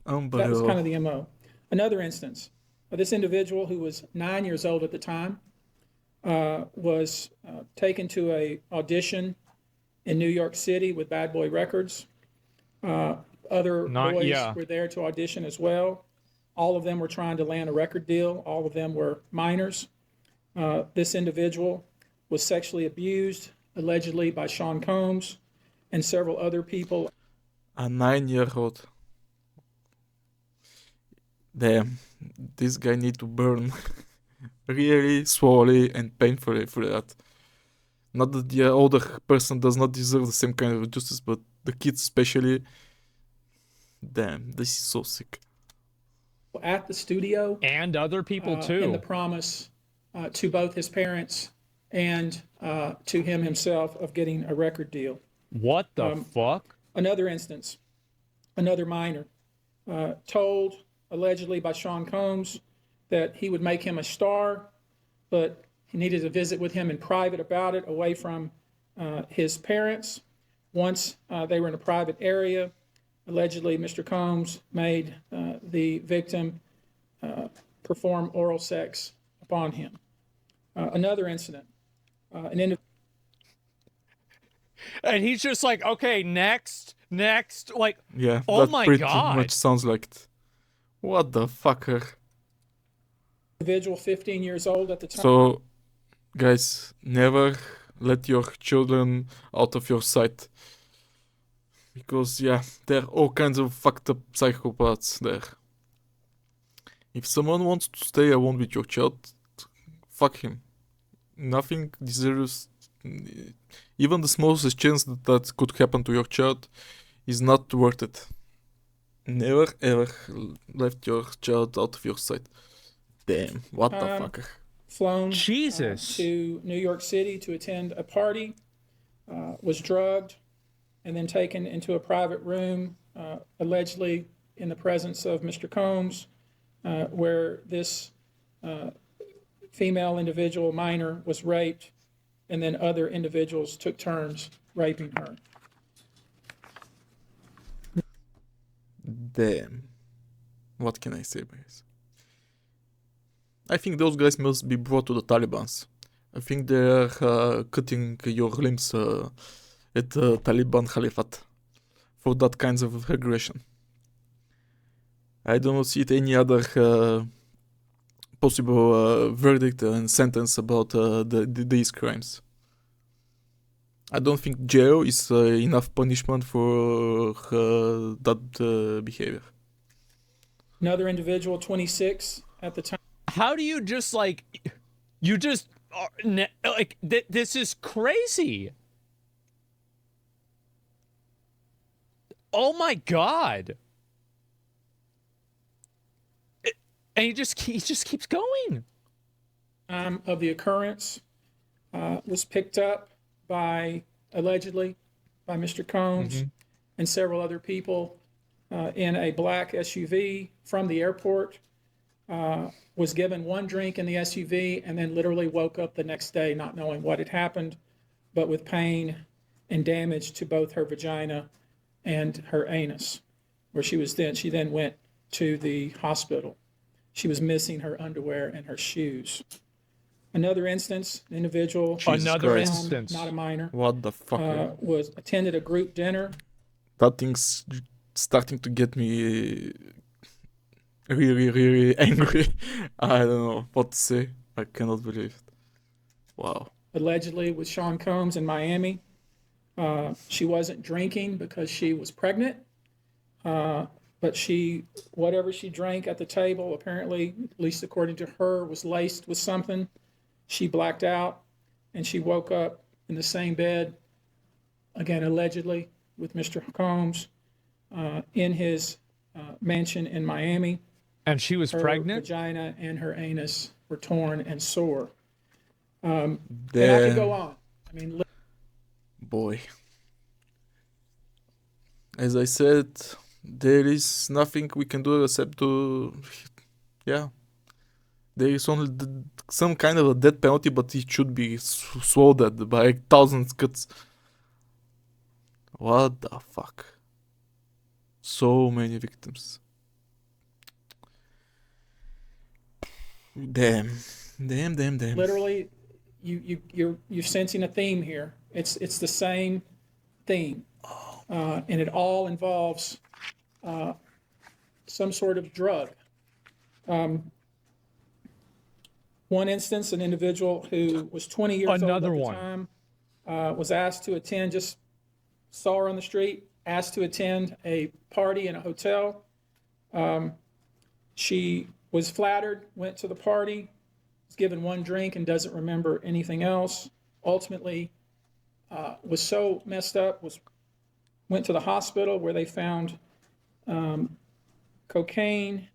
unbelievable. That was kind of the MO. Another instance, this individual who was 9 years old at the time was taken to a audition in New York City with Bad Boy Records. Other boys were there to audition as well. All of them were trying to land a record deal. All of them were minors. This individual was sexually abused, allegedly by Sean Combs and several other people. A 9-year-old. Damn, this guy need to burn really slowly and painfully for that. Not that the older person does not deserve the same kind of justice, but the kids especially. Damn, this is so sick. At the studio. And other people too. In the promise to both his parents and to him himself of getting a record deal. What the fuck? Another instance, another minor, told allegedly by Sean Combs that he would make him a star, but he needed to visit with him in private about it, away from his parents. Once they were in a private area, allegedly Mr. Combs made the victim perform oral sex upon him. Another incident, and he's just like, okay, next, like, yeah, oh that my pretty God. much sounds like it. What the fucker? Individual 15 years old at the time. So, guys, never let your children out of your sight. Because, yeah, there are all kinds of fucked up psychopaths there. If someone wants to stay alone with your child, fuck him. Nothing deserves... Even the smallest chance that could happen to your child is not worth it. Never ever left your child out of your sight. Damn, what the fucker. Flown Jesus. To New York City to attend a party, was drugged, and then taken into a private room, allegedly in the presence of Mr. Combs, where this female individual, minor, was raped, and then other individuals took turns raping her. Damn. What can I say, guys? I think those guys must be brought to the Taliban's. I think they're cutting your limbs at the Taliban Caliphate for that kinds of aggression. I don't see any other possible verdict and sentence about these crimes. I don't think jail is enough punishment for that behavior. Another individual, 26 at the time. How do you just like, you just, like, this is crazy. Oh my God. And he just keeps going. Of the occurrence was picked up by, allegedly, by Mr. Combs and several other people in a black SUV from the airport, was given one drink in the SUV, and then literally woke up the next day not knowing what had happened, but with pain and damage to both her vagina and her anus, where she then went to the hospital. She was missing her underwear and her shoes. Another instance, an individual, not a minor, what the fuck, was attended a group dinner. That thing's starting to get me really angry. I don't know what to say. I cannot believe it. Wow. Allegedly with Sean Combs in Miami. She wasn't drinking because she was pregnant, but whatever she drank at the table, apparently, at least according to her, was laced with something. She blacked out, and she woke up in the same bed, again, allegedly, with Mr. Combs in his mansion in Miami. And she was Her pregnant? vagina and her anus were torn and sore. And I could go on. I mean, Boy. As I said, there is nothing we can do except to, yeah. There is only some kind of a death penalty, but it should be swallowed by thousands cuts. What the fuck? So many victims. Damn. literally, you're sensing a theme here. It's the same theme, and it all involves some sort of drug. One instance, an individual who was 20 years old at the time was asked to attend, just saw her on the street, asked to attend a party in a hotel. She was flattered, went to the party, was given one drink and doesn't remember anything else. Ultimately, was so messed up, went to the hospital where they found cocaine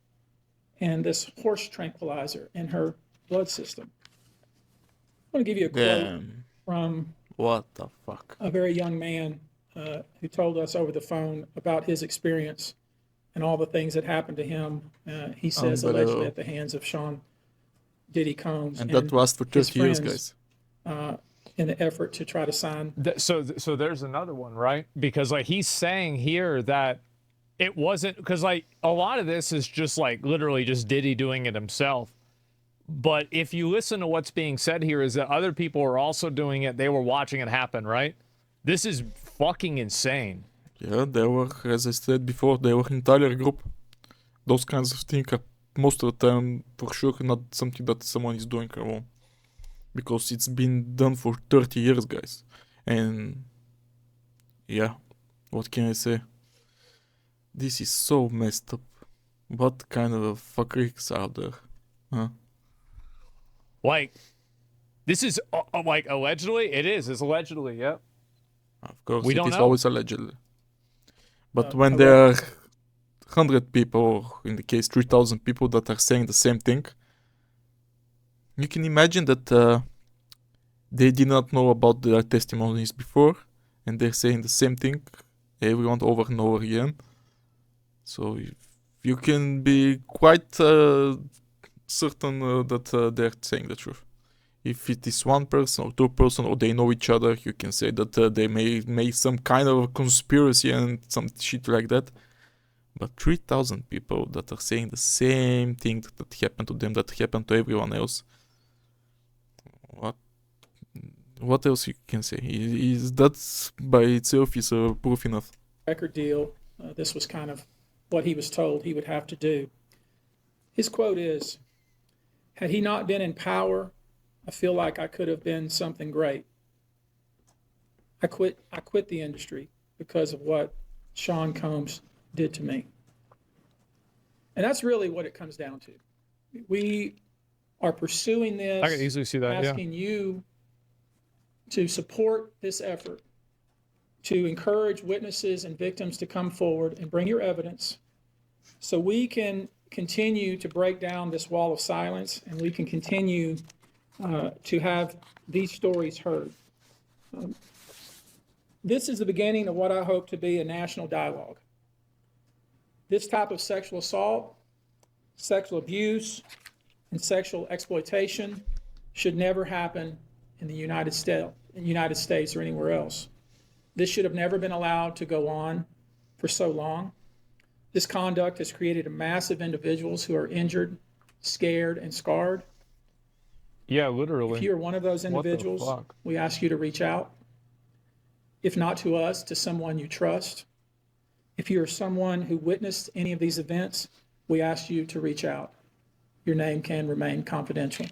and this horse tranquilizer in her blood system. I want to give you a quote from What the fuck? a very young man who told us over the phone about his experience and all the things that happened to him. He says allegedly at the hands of Sean Diddy Combs. And that was for 30 years, guys. In the effort to try to sign. So there's another one, right? Because like he's saying here that it wasn't, because like a lot of this is just like literally just Diddy doing it himself. But if you listen to what's being said here is that other people are also doing it. They were watching it happen, right? This is fucking insane. Yeah, there were, as I said before, there were entire group. Those kinds of things are most of the time for sure not something that someone is doing alone. Because it's been done for 30 years, guys. And yeah, what can I say? This is so messed up. What kind of fuckers are there? Huh? Like, this is like allegedly? It is. It's allegedly, yep. Of course, We it don't is know. always allegedly. But when there are 100 people, or in the case 3,000 people that are saying the same thing, you can imagine that they did not know about their testimonies before, and they're saying the same thing, everyone over and over again. So you can be quite certain that they're saying the truth. If it is one person or two person, or they know each other, you can say that they may make some kind of a conspiracy and some shit like that. But 3,000 people that are saying the same thing that happened to them, that happened to everyone else. What else you can say? That by itself is proof enough. Record deal. This was kind of what he was told he would have to do. His quote is, "Had he not been in power, I feel like I could have been something great. I quit the industry because of what Sean Combs did to me." And that's really what it comes down to. We are pursuing this, I can easily see that, asking you to support this effort, to encourage witnesses and victims to come forward and bring your evidence so we can continue to break down this wall of silence and we can continue to have these stories heard. This is the beginning of what I hope to be a national dialogue. This type of sexual assault, sexual abuse, and sexual exploitation should never happen in the United States or anywhere else. This should have never been allowed to go on for so long. This conduct has created a mass of individuals who are injured, scared, and scarred. Yeah, literally. If you're one of those individuals, we ask you to reach out. If not to us, to someone you trust. If you're someone who witnessed any of these events, we ask you to reach out. Your name can remain confidential.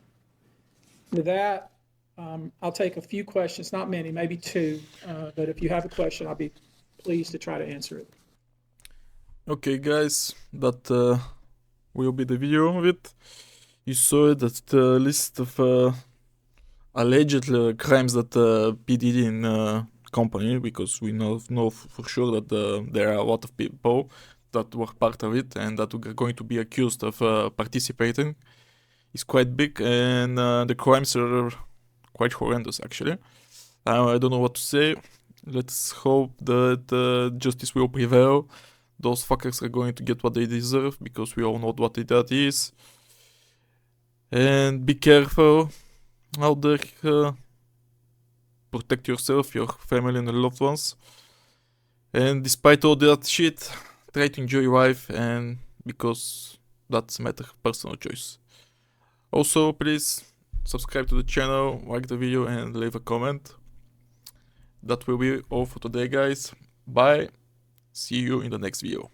With that, I'll take a few questions, not many, maybe two, but if you have a question, I'll be pleased to try to answer it. Okay, guys, that will be the video of it. You saw that the list of alleged crimes that P Diddy in company, because we know for sure that there are a lot of people that were part of it and that are going to be accused of participating. It's quite big, and the crimes are quite horrendous, actually. I don't know what to say. Let's hope that justice will prevail. Those fuckers are going to get what they deserve, because we all know what that is. And be careful out there. Protect yourself, your family, and your loved ones. And despite all that shit, try to enjoy life, and because that's a matter of personal choice. Also, please subscribe to the channel, like the video, and leave a comment. That will be all for today, guys. Bye. See you in the next video.